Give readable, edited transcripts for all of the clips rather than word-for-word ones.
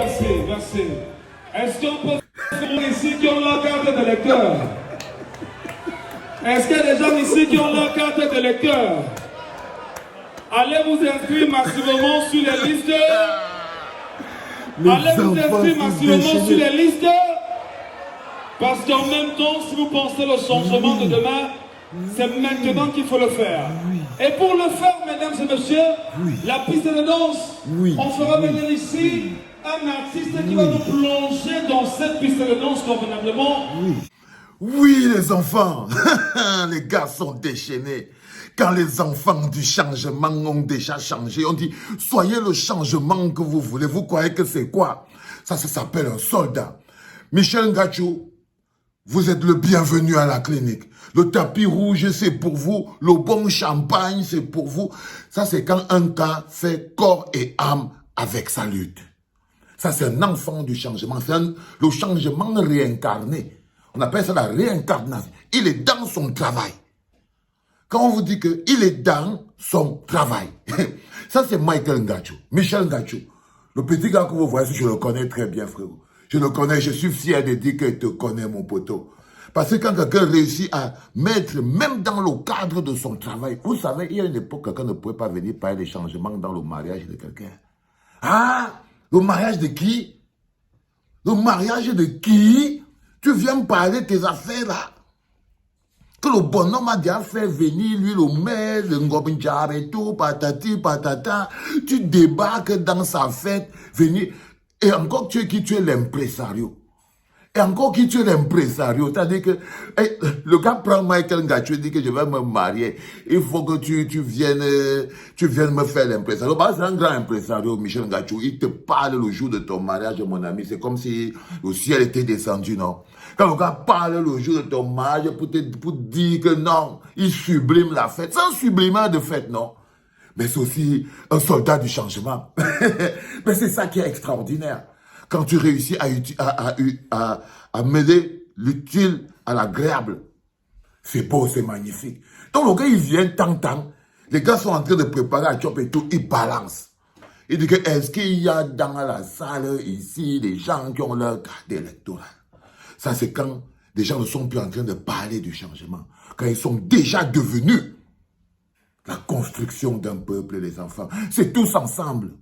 Merci. Est-ce qu'on peut faire ici qui ont leur carte de lecteur? Est-ce qu'il y a des gens ici qui ont leur carte de lecteur? Allez vous inscrire massivement sur les listes. Allez vous inscrire massivement sur les listes. Parce qu'en même temps, si vous pensez le changement de demain, c'est maintenant qu'il faut le faire. Et pour le faire, mesdames et messieurs, la piste de danse, on fera venir ici un artiste qui va nous plonger dans cette piste de danse convenablement. Oui, les enfants, les gars sont déchaînés. Quand les enfants du changement ont déjà changé, on dit, soyez le changement que vous voulez. Vous croyez que c'est quoi? Ça s'appelle un soldat. Michel Ngachou, vous êtes le bienvenu à la clinique. Le tapis rouge, c'est pour vous. Le bon champagne, c'est pour vous. Ça, c'est quand un gars fait corps et âme avec sa lutte. Ça, c'est un enfant du changement. C'est le changement réincarné. On appelle ça la réincarnation. Il est dans son travail. Quand on vous dit qu'il est dans son travail. Ça, c'est Michael Ngachou. Michel Ngachou. Le petit gars que vous voyez, je le connais très bien, frérot. Je le connais, je suis fier de dire qu'il te connaît, mon poteau. Parce que quand quelqu'un réussit à mettre, même dans le cadre de son travail, vous savez, il y a une époque, quelqu'un ne pouvait pas venir parler des changements dans le mariage de quelqu'un. Ah, le mariage de qui? Le mariage de qui? Tu viens me parler de tes affaires là? Que le bonhomme a déjà fait venir, lui, le maire, le Ngobinjar et tout, patati, patata. Tu débarques dans sa fête, venir. Et encore, tu es l'impresario. Et encore qui tu es l'impresario. C'est-à-dire que le gars prend Michael Ngachou et dit que je vais me marier. Il faut que tu viennes me faire l'impresario. Bah, c'est un grand impresario, Michel Ngachou. Il te parle le jour de ton mariage, mon ami. C'est comme si le ciel était descendu, non? Quand le gars parle le jour de ton mariage pour dire que non, il sublime la fête. C'est un sublimeur de fête, non? Mais c'est aussi un soldat du changement. Mais c'est ça qui est extraordinaire. Quand tu réussis à mêler l'utile à l'agréable, c'est beau, c'est magnifique. Donc le gars, il vient tant. Les gars sont en train de préparer à chop et tout, ils balancent. Il dit que est-ce qu'il y a dans la salle ici des gens qui ont leur carte électorale? Ça, c'est quand des gens ne sont plus en train de parler du changement. Quand ils sont déjà devenus la construction d'un peuple, les enfants. C'est tous ensemble,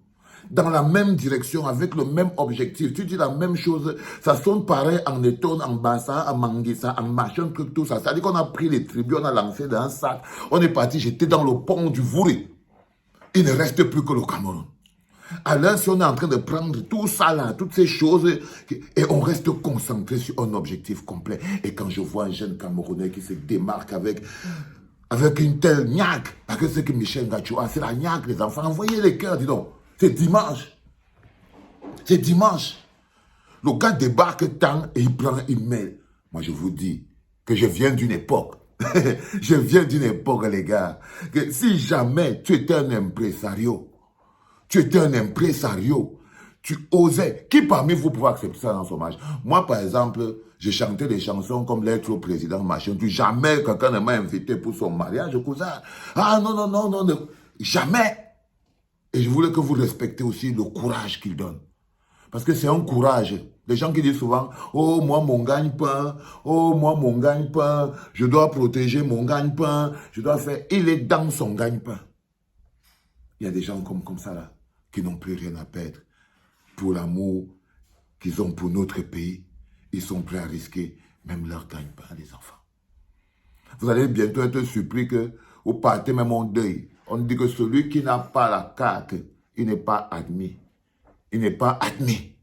dans la même direction, avec le même objectif. Tu dis la même chose, ça sonne pareil en Étonne, en Bassa, en Manguissa, en machin, truc, tout ça. C'est-à-dire qu'on a pris les tribus, on a lancé dans un sac, on est parti jeter dans le pont du Vouri. Il ne reste plus que le Cameroun. Alors, si on est en train de prendre tout ça là, toutes ces choses, et on reste concentré sur un objectif complet. Et quand je vois un jeune Camerounais qui se démarque avec une telle niaque, parce que c'est que Michel Ngachou a, c'est la niaque, les enfants, envoyez les cœurs, dis donc. C'est dimanche. C'est dimanche. Le gars débarque tant et il prend une mail. Moi, je vous dis que je viens d'une époque. Je viens d'une époque, les gars, que si jamais tu étais un impresario, tu osais. Qui parmi vous pouvait accepter ça dans son mariage? Moi, par exemple, j'ai chanté des chansons comme L'être au président, machin. Jamais quelqu'un ne m'a invité pour son mariage, cousin. Ah non. Jamais. Et je voulais que vous respectez aussi le courage qu'il donne. Parce que c'est un courage. Les gens qui disent souvent, oh, moi, mon gagne-pain, je dois protéger mon gagne-pain, je dois faire... Il est dans son gagne-pain. Il y a des gens comme ça, là, qui n'ont plus rien à perdre. Pour l'amour qu'ils ont pour notre pays, ils sont prêts à risquer même leur gagne-pain, les enfants. Vous allez bientôt être surpris que vous partez même en deuil. On dit que celui qui n'a pas la carte, il n'est pas admis. Il n'est pas admis.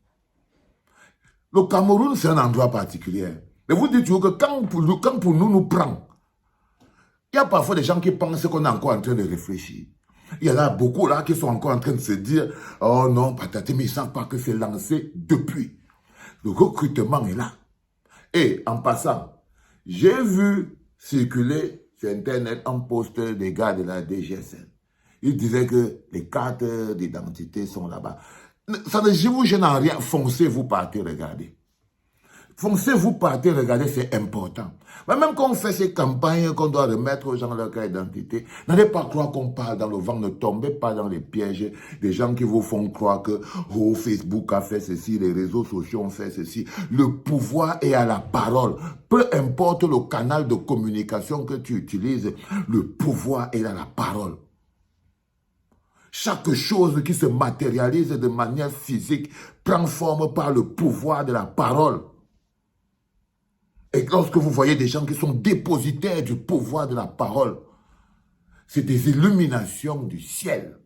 Le Cameroun, c'est un endroit particulier. Mais vous dites toujours que quand pour nous prend, il y a parfois des gens qui pensent qu'on est encore en train de réfléchir. Il y en a beaucoup là qui sont encore en train de se dire, oh non, patati, mais ils ne savent pas que c'est lancé depuis. Le recrutement est là. Et en passant, j'ai vu circuler sur Internet un post des gars de la DGSN. Ils disaient que les cartes d'identité sont là-bas. Ça ne, je vous gêne en rien, foncez, vous partez, regardez. Foncez, vous partez, regardez, c'est important. Mais même quand on fait ces campagnes qu'on doit remettre aux gens leur carte d'identité, n'allez pas croire qu'on parle dans le vent, ne tombez pas dans les pièges des gens qui vous font croire que oh, Facebook a fait ceci, les réseaux sociaux ont fait ceci. Le pouvoir est à la parole. Peu importe le canal de communication que tu utilises, le pouvoir est à la parole. Chaque chose qui se matérialise de manière physique prend forme par le pouvoir de la parole. Et lorsque vous voyez des gens qui sont dépositaires du pouvoir de la parole, c'est des illuminations du ciel.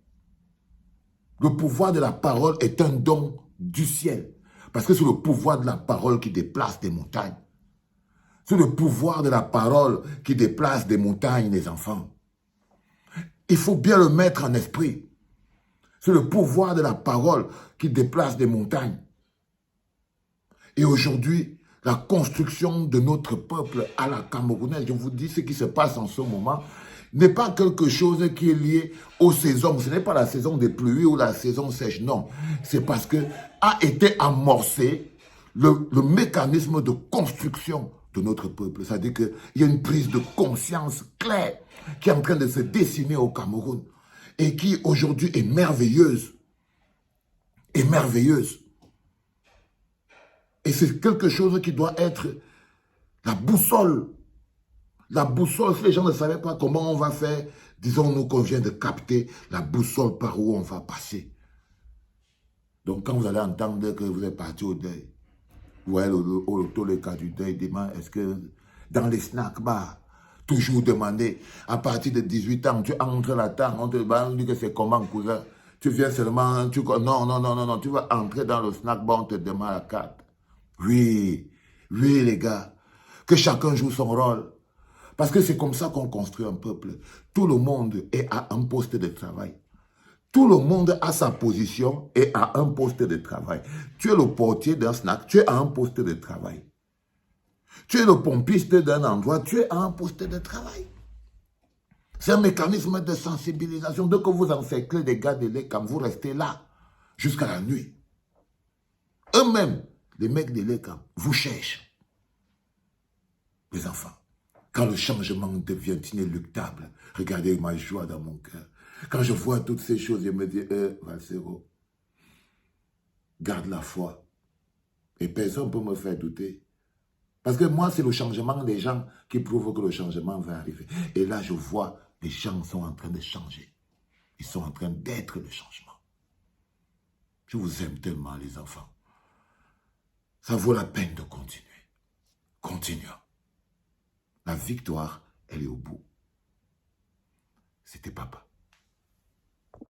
Le pouvoir de la parole est un don du ciel. Parce que c'est le pouvoir de la parole qui déplace des montagnes. C'est le pouvoir de la parole qui déplace des montagnes, les enfants. Il faut bien le mettre en esprit. C'est le pouvoir de la parole qui déplace des montagnes. Et aujourd'hui, la construction de notre peuple à la Camerounaise, je vous dis ce qui se passe en ce moment, n'est pas quelque chose qui est lié aux saisons. Ce n'est pas la saison des pluies ou la saison sèche, non. C'est parce que a été amorcé le mécanisme de construction de notre peuple. C'est-à-dire qu'il y a une prise de conscience claire qui est en train de se dessiner au Cameroun et qui aujourd'hui est merveilleuse. Et merveilleuse. Et c'est quelque chose qui doit être la boussole. La boussole, si les gens ne savaient pas comment on va faire, disons-nous qu'on vient de capter la boussole par où on va passer. Donc quand vous allez entendre que vous êtes parti au deuil, ouais, le cas du deuil, demain, est-ce que dans les snack bars, toujours demander, à partir de 18 ans, tu entres là-dedans, on te dit que c'est comment, cousin? Tu viens seulement, non, tu vas entrer dans le snack bar, on te demande la carte. Oui, les gars, que chacun joue son rôle. Parce que c'est comme ça qu'on construit un peuple. Tout le monde est à un poste de travail. Tout le monde a sa position et à un poste de travail. Tu es le portier d'un snack, tu es à un poste de travail. Tu es le pompiste d'un endroit, tu es à un poste de travail. C'est un mécanisme de sensibilisation. Dès que vous encerclez des gars de l'ECAM, vous restez là jusqu'à la nuit. Eux-mêmes, les mecs de l'ECAM, vous cherchent. Les enfants, quand le changement devient inéluctable, regardez ma joie dans mon cœur. Quand je vois toutes ces choses, je me dis, Valsero, garde la foi. Et personne ne peut me faire douter. Parce que moi, c'est le changement des gens qui prouve que le changement va arriver. Et là, je vois, les gens sont en train de changer. Ils sont en train d'être le changement. Je vous aime tellement, les enfants. Ça vaut la peine de continuer. Continuons. La victoire, elle est au bout. C'était papa.